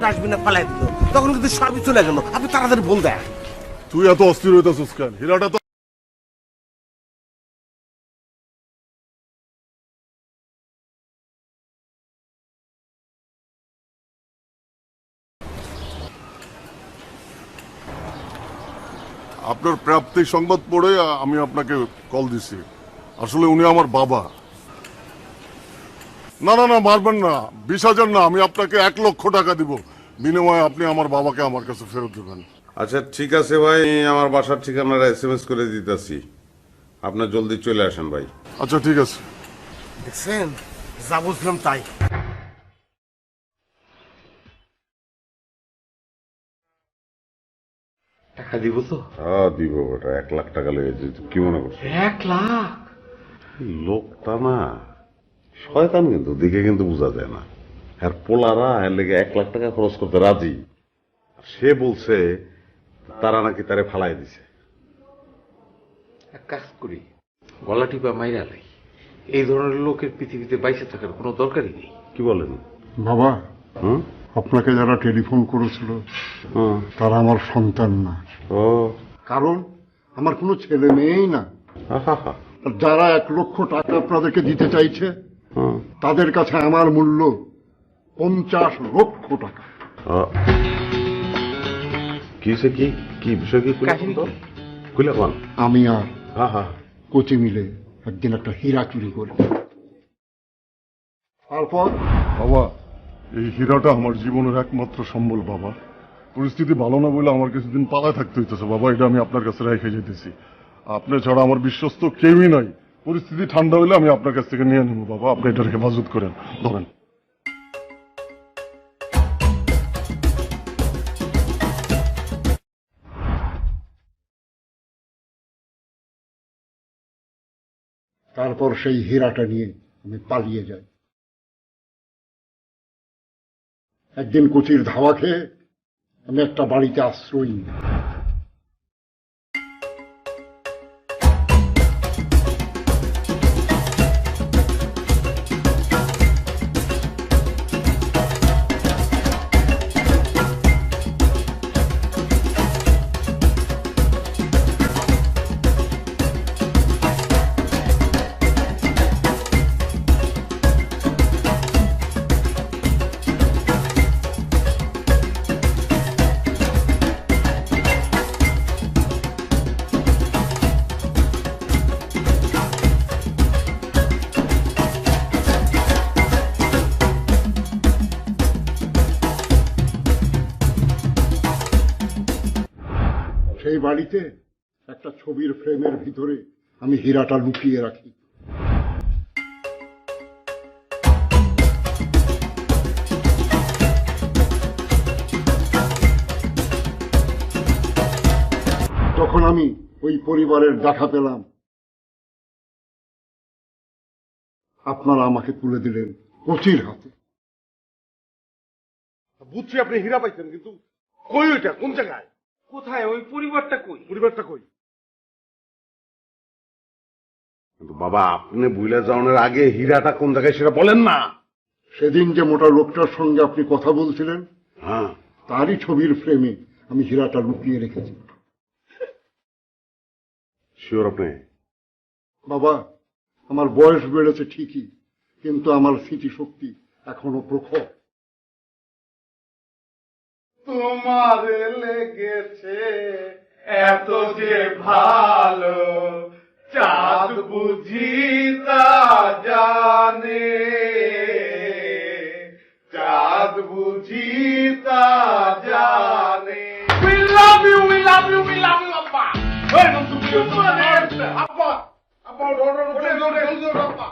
ডাস্টবিনে ফেলাই দিল, তখন কিন্তু সবই চলে গেল। আপনি তাড়াতাড়ি বল দেন। তুই এত অস্থির হইতেছিস কেন? হীরাটা তো আপনার প্রাপ্তির সংবাদ পড়ে আমি আপনাকে কল দিছি। আসলে উনি আমার বাবা। না না না, মারবেন না। 20,000 না, আমি আপনাকে 1,00,000 টাকা দিব, বিনিময়ে আপনি আমার বাবাকে আমার কাছে ফেরত দেবেন। আচ্ছা ঠিক আছে ভাই, আমার বাসার ঠিকানাটা SMS করে দিতেছি, আপনার জলদি চলে আসেন ভাই। আচ্ছা ঠিক আছে। দেখছেন, যা বুঝলাম তাই। টাকা দিব তো? হ্যাঁ দিব বেটা, 1,00,000 টাকা লেগেছে। কি মনে করছো? 1,00,000? লোকটা না শয়তান, কিন্তু দেখে কিন্তু বোঝা যায় না। আর পোলারা এর লেগে 1,00,000 টাকা খরচ করতে রাজি। সে বলছে তারা নাকি তারে ফালাই দিছে। এক কাজ করি, গলা টিপা মাইরা লাই। এই ধরনের লোকের পৃথিবীতে বাইসে থাকার কোনো দরকারই নেই। কি বলেন? বাবা, হুম? আপনাকে যারা টেলিফোন করেছিল হুম। তারা আমার সন্তান না। ও কারণ আমার কোনো ছেলে মেয়েই না। আহা। আর যারা 1,00,000 টাকা আপনাদেরকে দিতে চাইছে হুম। তাদের কাছে আমার মূল্য 50,00,000 টাকা। কিসে কি কি বিষয়? কি খুলে কোন? আমি আর হ্যাঁ হ্যাঁ। কোচি মিলে একদিন একটা হীরা চুরি করি। তারপর বাবা, এই হীরাটা আমার জীবনের একমাত্র সম্বল বাবা। পরিস্থিতি ভালো না বলে আমার কিছুদিন পালায় থাকতে হইতেছে বাবা, এটা আমি আপনার কাছে রেখে যেতেছি। আপনি ছাড়া আমার বিশ্বস্ত কেউই নাই। পরিস্থিতি ঠান্ডা হইলে আমি আপনার কাছ থেকে নিয়ে নেব বাবা, আপনি এটার হেফাজত করেন। ধরেন। তারপর সেই হীরাটা নিয়ে আমি পালিয়ে যাই। একদিন কোচির ধাওয়া খেয়ে আমি একটা বাড়িতে আশ্রয় নিই। সেই বাড়িতে একটা ছবির ফ্রেমের ভিতরে আমি হীরাটা লুকিয়ে রাখি। যখন আমি ওই পরিবারের দেখা পেলাম, আপনারা আমাকে তুলে দিলেন কোচির হাতে। বুঝছি আপনি হীরা পাইছেন, কিন্তু কই ওইটা? কোন জায়গায়? কোথায়? ওই পরিবারটা কই? পরিবারটা কই? কিন্তু বাবা, আপনি ভুলে যাওয়ার আগে হীরাটা কোন জায়গায় সেটা বলেন না। সেদিন যে মোটা লোকটার সঙ্গে আপনি কথা বলছিলেন, হ্যাঁ, তারই ছবির ফ্রেমে আমি হীরাটা লুকিয়ে রেখেছি। শিওর আপনি? বাবা, আমার বয়স বেড়েছে ঠিকই, কিন্তু আমার স্মৃতিশক্তি এখনো প্রখর। তোমার লেগেছে এত যে ভালো, চাঁদ বুঝি তা জানে, চাঁদ বুঝি তা জানে। We love you, we love you, we love you, আব্বা। এই তুমি আব্বা, আব্বা ওঠে আব্বা।